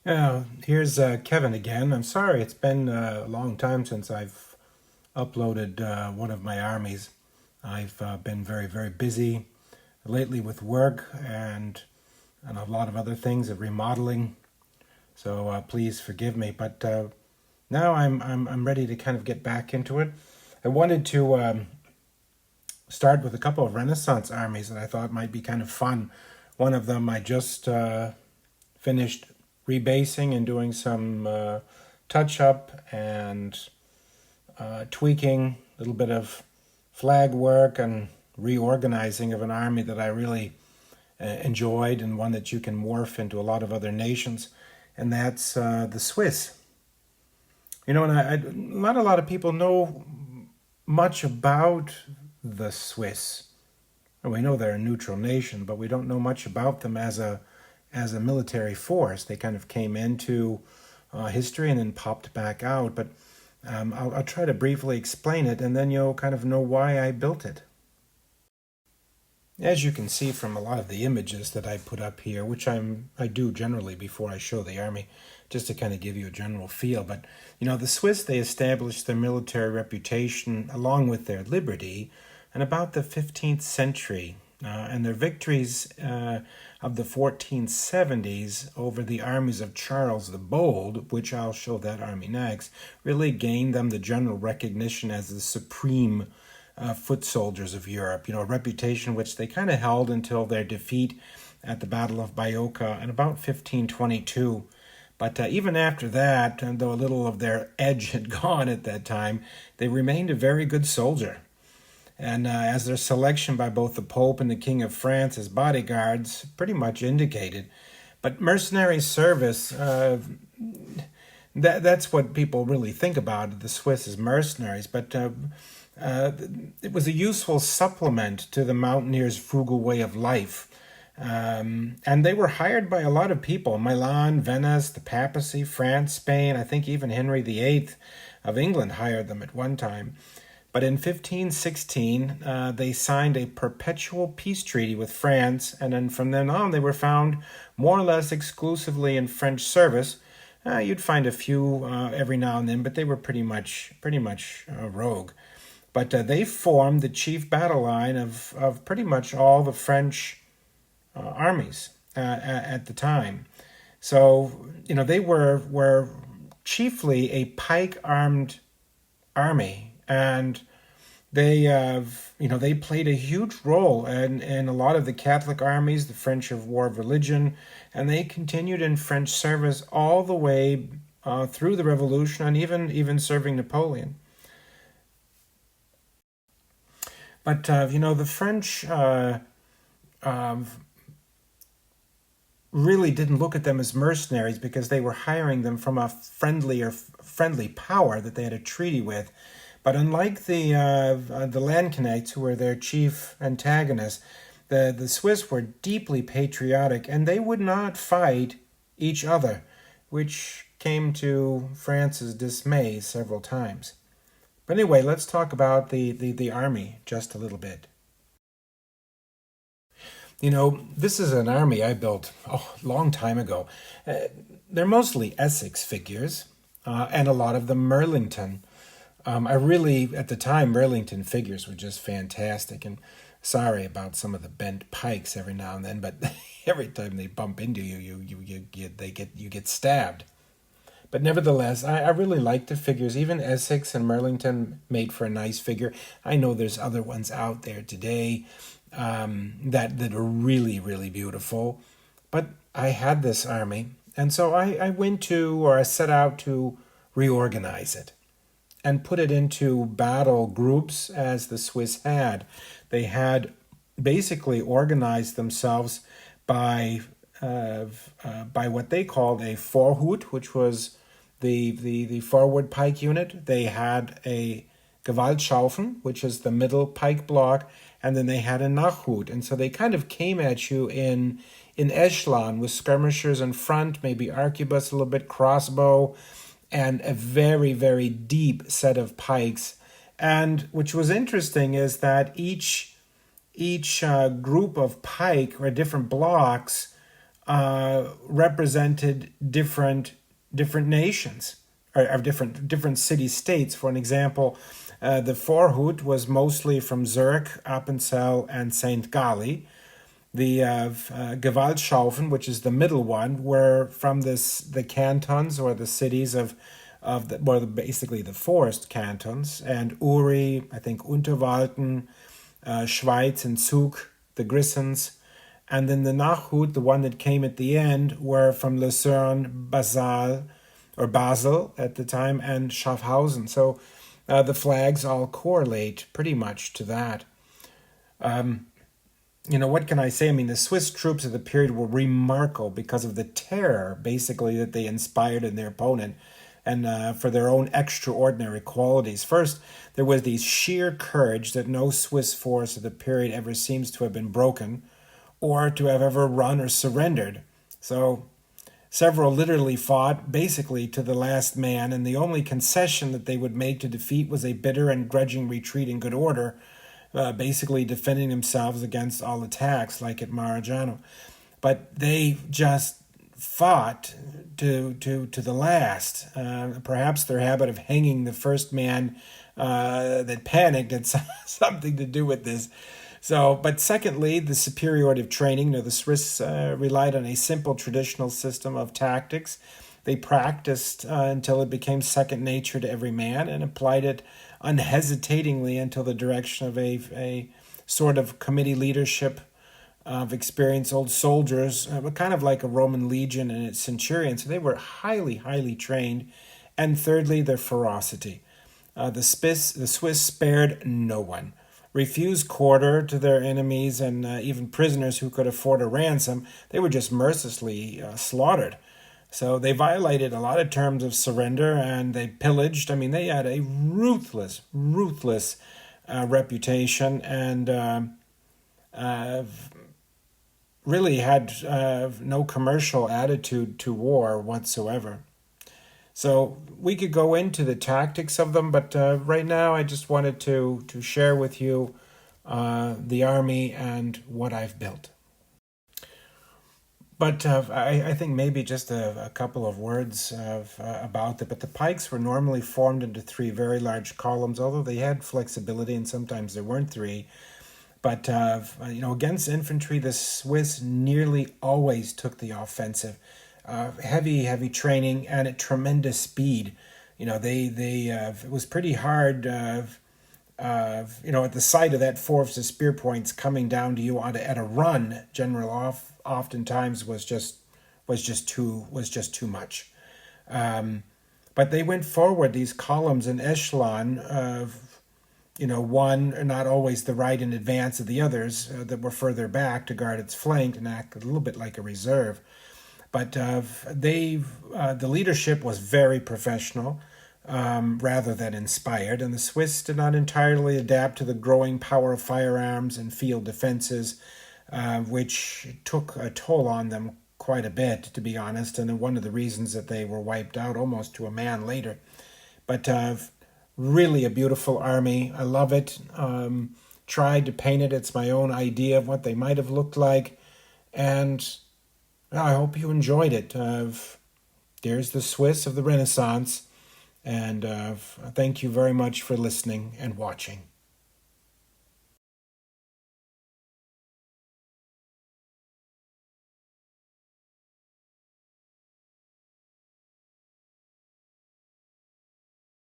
Here's Kevin again. I'm sorry, it's been a long time since I've uploaded one of my armies. I've been very, very busy lately with work and a lot of other things of remodeling. So please forgive me. But now I'm ready to kind of get back into it. I wanted to start with a couple of Renaissance armies that I thought might be kind of fun. One of them I just finished rebasing and doing some touch up and tweaking, a little bit of flag work and reorganizing of an army that I really enjoyed, and one that you can morph into a lot of other nations, and that's the Swiss. You know, and not a lot of people know much about the Swiss. And we know they're a neutral nation, but we don't know much about them as a military force. They kind of came into history and then popped back out. But I'll try to briefly explain it, and then you'll kind of know why I built it. As you can see from a lot of the images that I put up here, which I do generally before I show the army, just to kind of give you a general feel. But, you know, the Swiss, they established their military reputation along with their liberty in about the 15th century. And their victories of the 1470s over the armies of Charles the Bold, which I'll show that army next, really gained them the general recognition as the supreme foot soldiers of Europe, you know, a reputation which they kind of held until their defeat at the Battle of Biocca in about 1522. But even after that, and though a little of their edge had gone at that time, they remained a very good soldier. And as their selection by both the Pope and the King of France as bodyguards pretty much indicated. But mercenary service, that's what people really think about, the Swiss as mercenaries. But it was a useful supplement to the mountaineers' frugal way of life. And they were hired by a lot of people: Milan, Venice, the papacy, France, Spain. I think even Henry VIII of England hired them at one time. But in 1516, they signed a perpetual peace treaty with France, and then from then on, they were found more or less exclusively in French service. You'd find a few every now and then, but they were pretty much rogue. But they formed the chief battle line of pretty much all the French armies at the time. So, you know, they were chiefly a pike armed army, and they they played a huge role in a lot of the Catholic armies, the French of War of Religion, and they continued in French service all the way through the Revolution, and even serving Napoleon. But the French really didn't look at them as mercenaries because they were hiring them from a friendly power that they had a treaty with. But unlike the Landknechts, who were their chief antagonists, the Swiss were deeply patriotic, and they would not fight each other, which came to France's dismay several times. But anyway, let's talk about the army just a little bit. You know, this is an army I built a long time ago. They're mostly Essex figures, and a lot of them Merlington. I really, at the time, Merlington figures were just fantastic. And sorry about some of the bent pikes every now and then, but every time they bump into you, you get stabbed. But nevertheless, I really like the figures. Even Essex and Merlington made for a nice figure. I know there's other ones out there today that are really, really beautiful. But I had this army, and so I set out to reorganize it and put it into battle groups as the Swiss had. They had basically organized themselves by what they called a Vorhut, which was the forward pike unit. They had a Gewaltschaufen, which is the middle pike block, and then they had a Nachhut. And so they kind of came at you in echelon with skirmishers in front, maybe arquebus, a little bit crossbow, and a very, very deep set of pikes. And which was interesting is that each group of pike or different blocks represented different nations or different city states. For an example, the Vorhut was mostly from Zurich, Appenzell, and St. Galli. The Gewaltschaufen, which is the middle one, were from the cantons or the cities basically the forest cantons, and Uri, I think Unterwalden, Schweiz and Zug, the Grissens, and then the Nachhut, the one that came at the end, were from Lucerne, Basel at the time, and Schaffhausen. So the flags all correlate pretty much to that. What can I say? I mean, the Swiss troops of the period were remarkable because of the terror, basically, that they inspired in their opponent and for their own extraordinary qualities. First, there was the sheer courage that no Swiss force of the period ever seems to have been broken or to have ever run or surrendered. So several literally fought basically to the last man, and the only concession that they would make to defeat was a bitter and grudging retreat in good order, basically defending themselves against all attacks, like at Marignano. But they just fought to the last. Perhaps their habit of hanging the first man that panicked had something to do with this. So, but secondly, the superiority of training. The Swiss relied on a simple traditional system of tactics. They practiced until it became second nature to every man and applied it unhesitatingly until the direction of a sort of committee leadership of experienced old soldiers, but kind of like a Roman legion and its centurion. So they were highly, highly trained. And thirdly, their ferocity. The Swiss spared no one, refused quarter to their enemies and even prisoners who could afford a ransom. They were just mercilessly slaughtered. So they violated a lot of terms of surrender and they pillaged. I mean, they had a ruthless reputation and really had no commercial attitude to war whatsoever. So we could go into the tactics of them, but right now I just wanted to share with you the army and what I've built. But I think maybe just a couple of words about it. But the pikes were normally formed into three very large columns, although they had flexibility and sometimes there weren't three. But, against infantry, the Swiss nearly always took the offensive. Heavy training and at tremendous speed. It was pretty hard, at the sight of that force of spear points coming down to you at a run. Oftentimes was just too much. But they went forward, these columns in echelon of, one not always the right in advance of the others that were further back to guard its flank and act a little bit like a reserve. But the leadership was very professional rather than inspired, and the Swiss did not entirely adapt to the growing power of firearms and field defenses, which took a toll on them quite a bit, to be honest, and one of the reasons that they were wiped out almost to a man later. But really a beautiful army. I love it. Tried to paint it. It's my own idea of what they might have looked like, and I hope you enjoyed it. There's the Swiss of the Renaissance, and thank you very much for listening and watching.